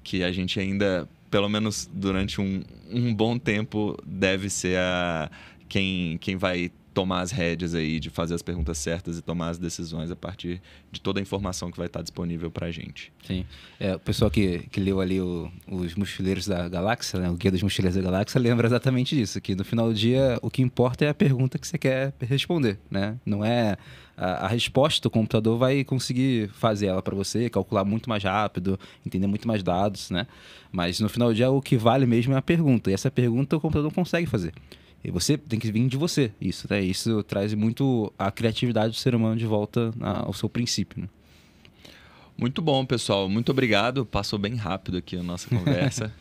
que a gente ainda, pelo menos durante um bom tempo, deve ser quem vai tomar as rédeas aí de fazer as perguntas certas e tomar as decisões a partir de toda a informação que vai estar disponível para a gente. Sim. O pessoal que leu ali os Mochileiros da Galáxia, né? O Guia dos Mochileiros da Galáxia, lembra exatamente disso, que no final do dia o que importa é a pergunta que você quer responder, né? Não é a resposta, o computador vai conseguir fazer ela para você, calcular muito mais rápido, entender muito mais dados, né? Mas no final do dia o que vale mesmo é a pergunta, e essa pergunta o computador não consegue fazer. E você tem que vir de você, isso, né? Isso traz muito a criatividade do ser humano de volta ao seu princípio, né? Muito bom, pessoal. Muito obrigado. Passou bem rápido aqui a nossa conversa.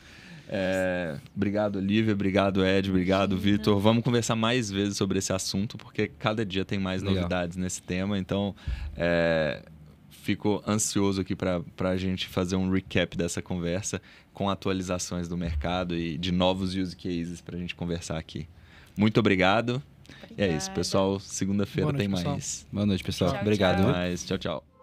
Obrigado, Olivia. Obrigado, Ed. Obrigado, Vitor. Vamos conversar mais vezes sobre esse assunto, porque cada dia tem mais novidades nesse tema. Então, fico ansioso aqui para a gente fazer um recap dessa conversa com atualizações do mercado e de novos use cases para a gente conversar aqui. Muito obrigado. Obrigada. E é isso, pessoal. Segunda-feira tem mais. Boa noite, pessoal. Tchau, obrigado. tchau. Até mais. Tchau, tchau.